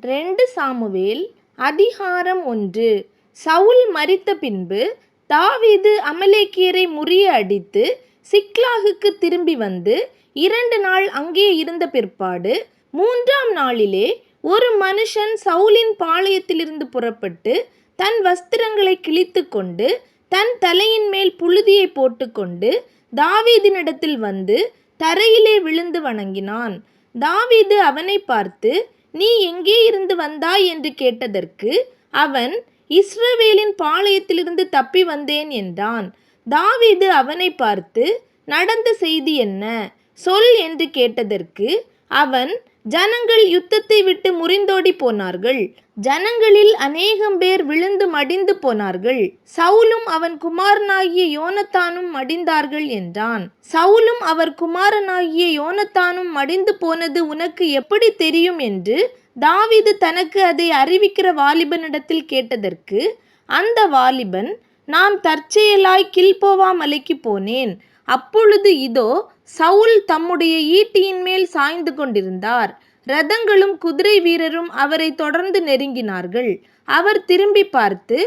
2 Samuel அதிகாரம் 1. சவுல் மரித்த பின்பு தாவீது அமலேக்கியரை முறிய அடித்து சிக்லாகுக்கு திரும்பி வந்து 2 நாள் அங்கே இருந்த பிற்பாடு 3ஆம் நாளிலே ஒரு மனுஷன் சவுலின் பாளையத்திலிருந்து புறப்பட்டு தன் வஸ்திரங்களை கிழித்து கொண்டு தன் தலையின் மேல் புழுதியை போட்டுக்கொண்டு தாவீதினிடத்தில் வந்து தரையிலே விழுந்து வணங்கினான். தாவீது அவனை பார்த்து, நீ எங்கே இருந்து வந்தாய் என்று கேட்டதற்கு அவன், இஸ்ரவேலின் பாளையத்திலிருந்து தப்பி வந்தேன் என்றான். தாவீது அவனை பார்த்து, நடந்த செய்தி என்ன சொல் என்று கேட்டதற்கு அவன், ஜனங்கள் யுத்தத்தை விட்டு முறிந்தோடி போனார்கள். ஜனங்களில் அநேகம் பேர் விழுந்து மடிந்து போனார்கள். சவுலும் அவன் குமாரனாகிய யோனத்தானும் மடிந்தார்கள் என்றான். சவுலும் அவர் குமாரனாகிய யோனத்தானும் மடிந்து போனது உனக்கு எப்படி தெரியும் என்று தாவீது தனக்கு அதை அறிவிக்கிற வாலிபனிடத்தில் கேட்டதற்கு அந்த வாலிபன், நான் தற்செயலாய் கில்போவா மலைக்கு போனேன். அப்பொழுது இதோ சவுல் தம்முடைய ஈட்டியின் மேல் சாய்ந்து கொண்டிருந்தார். இரதங்களும் குதிரை வீரரும் அவரை தொடர்ந்து நெருங்கினார்கள். அவர் திரும்பி பார்த்து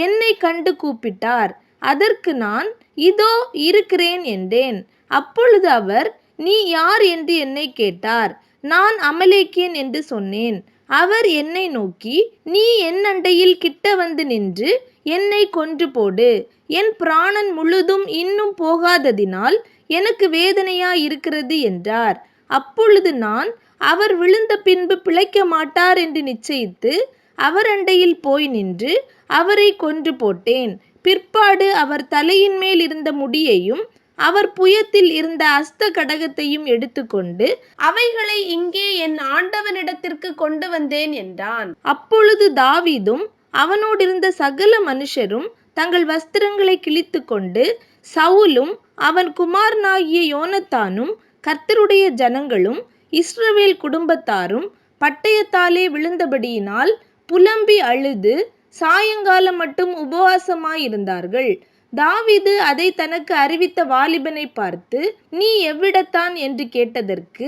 என்னை கண்டு கூப்பிட்டார். அதற்கு நான், இதோ இருக்கிறேன் என்றேன். அப்பொழுது அவர், நீ யார் என்று என்னை கேட்டார். நான் அமலேக்கியன் என்று சொன்னேன். அவர் என்னை நோக்கி, நீ என் அண்டையில் கிட்ட வந்து நின்று என்னை கொன்று போடு. என் பிராணன் முழுதும் இன்னும் போகாததினால் எனக்கு வேதனையாயிருக்கிறது என்றார். அப்பொழுது நான், அவர் விழுந்த பின்பு பிழைக்க மாட்டார் என்று நிச்சயித்து அவர் அண்டையில் போய் நின்று அவரை கொன்று போட்டேன். பிற்பாடு அவர் தலையின் மேல் இருந்த முடியையும் அவர் புயத்தில் இருந்த அஸ்த கடகத்தையும் எடுத்துக்கொண்டு அவைகளை இங்கே என் ஆண்டவனிடத்திற்கு கொண்டு வந்தேன் என்றான். அப்பொழுது தாவீதும் அவனோடிருந்த சகல மனுஷரும் தங்கள் வஸ்திரங்களை கிழித்து கொண்டு, சவுலும் அவன் குமாரனாகிய யோனத்தானும் கர்த்தருடைய ஜனங்களும் இஸ்ரவேல் குடும்பத்தாரும் பட்டயத்தாலே விழுந்தபடியினால் புலம்பி அழுது சாயங்காலம் மட்டும் உபவாசமாயிருந்தார்கள். தாவீது அதை தனக்கு அறிவித்த வாலிபனை பார்த்து, நீ எவ்விடத்தான் என்று கேட்டதற்கு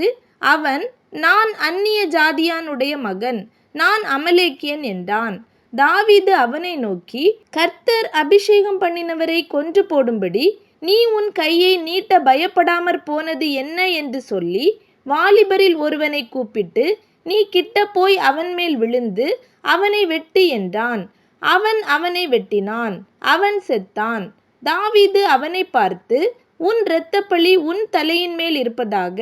அவன், நான் அந்நிய ஜாதியானுடைய மகன், நான் அமலேக்கியன் என்றான். தாவீது அவனை நோக்கி, கர்த்தர் அபிஷேகம் பண்ணினவரை கொன்று போடும்படி நீ உன் கையை நீட்ட பயப்படாமற் போனது என்ன என்று சொல்லி வாலிபரில் ஒருவனை கூப்பிட்டு, நீ கிட்ட போய் அவன் மேல் விழுந்து அவனை வெட்டு என்றான். அவன் அவனை வெட்டினான். அவன் செத்தான். தாவீது அவனை பார்த்து, உன் இரத்தப்பழி உன் தலையின் மேல் இருப்பதாக.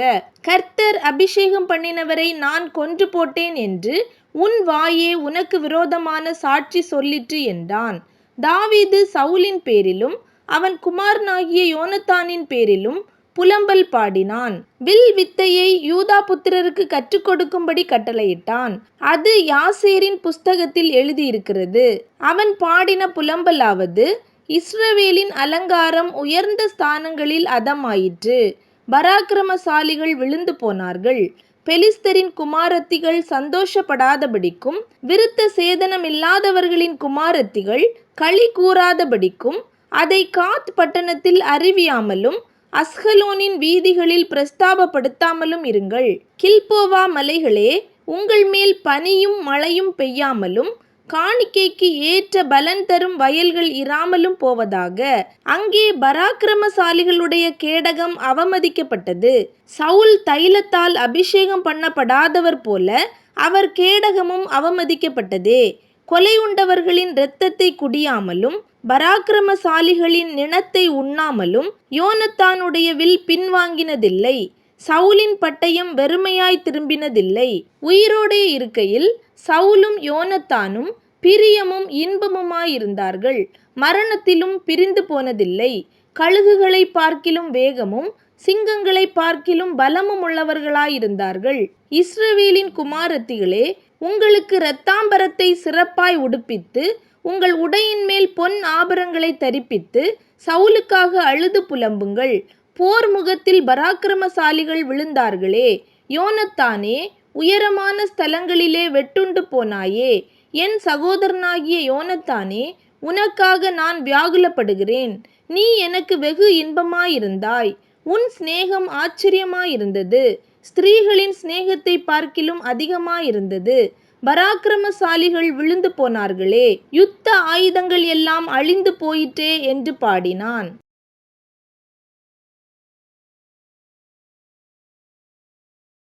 கர்த்தர் அபிஷேகம் பண்ணினவரை நான் கொன்று போட்டேன் என்று உன் வாயே உனக்கு விரோதமான சாட்சி சொல்லிற்று என்றான். தாவீது சவுலின் பேரிலும் அவன் குமாரனாகிய யோனத்தானின் பேரிலும் புலம்பல் பாடினான். வில் வித்தையை யூதா புத்திரருக்கு கற்றுக் கொடுக்கும்படி கட்டளையிட்டான். அது யாசேரின் புஸ்தகத்தில் எழுதியிருக்கிறது. அவன் பாடின புலம்பலாவது, இஸ்ரவேலின் அலங்காரம் உயர்ந்த ஸ்தானங்களில் அதமாயிற்று. பராக்கிரமசாலிகள் விழுந்து போனார்கள். பெலிஸ்தரின் குமாரத்திகள் சந்தோஷப்படாதபடிக்கும் விருத்த சேதனமில்லாதவர்களின் குமாரத்திகள் களி கூறாதபடிக்கும் அதை காத் பட்டணத்தில் அறிவியாமலும் அஸ்கலோனின் வீதிகளில் பிரஸ்தாபப்படுத்தாமலும் இருங்கள். கில்போவா மலைகளே, உங்கள் மேல் பனியும் மழையும் பெய்யாமலும் காணிக்கைக்கு ஏற்ற பலன் தரும் வயல்கள் இராமலும் போவதாக. அங்கே பராக்கிரமசாலிகளுடைய கேடகம் அவமதிக்கப்பட்டது. சவுல் தைலத்தால் அபிஷேகம் பண்ணப்படாதவர் போல அவர் கேடகமும் அவமதிக்கப்பட்டதே. கொலை உண்டவர்களின் இரத்தத்தை குடியாமலும் பராக்கிரமசாலிகளின் நிணத்தை உண்ணாமலும் யோனத்தானுடைய வில் பின்வாங்கினதில்லை. சவுலின் பட்டயம் வெறுமையாய் திரும்பினதில்லை. உயிரோடே இருக்கையில் சவுலும் யோனத்தானும் பிரியமும் இன்பமுமாயிருந்தார்கள். மரணத்திலும் பிரிந்து போனதில்லை. கழுகுகளை பார்க்கிலும் வேகமும் சிங்கங்களை பார்க்கிலும் பலமும் உள்ளவர்களாயிருந்தார்கள். இஸ்ரவேலின் குமாரத்திகளே, உங்களுக்கு இரத்தாம்பரத்தை சிறப்பாய் உடுப்பித்து உங்கள் உடையின் மேல் பொன் ஆபரங்களை தரிப்பித்து சவுலுக்காக அழுது புலம்புங்கள். போர் முகத்தில் பராக்கிரமசாலிகள் விழுந்தார்களே. யோனத்தானே, உயரமான ஸ்தலங்களிலே வெட்டுண்டு போனாயே. என் சகோதரனாகிய யோனத்தானே, உனக்காக நான் வியாகுலப்படுகிறேன். நீ எனக்கு வெகு இன்பமாயிருந்தாய். உன் சிநேகம் ஆச்சரியமாயிருந்தது. ஸ்திரீகளின் சிநேகத்தை பார்க்கிலும் அதிகமாயிருந்தது. பராக்கிரமசாலிகள் விழுந்து போனார்களே, யுத்த ஆயுதங்கள் எல்லாம் அழிந்து போயிற்றே என்று பாடினான்.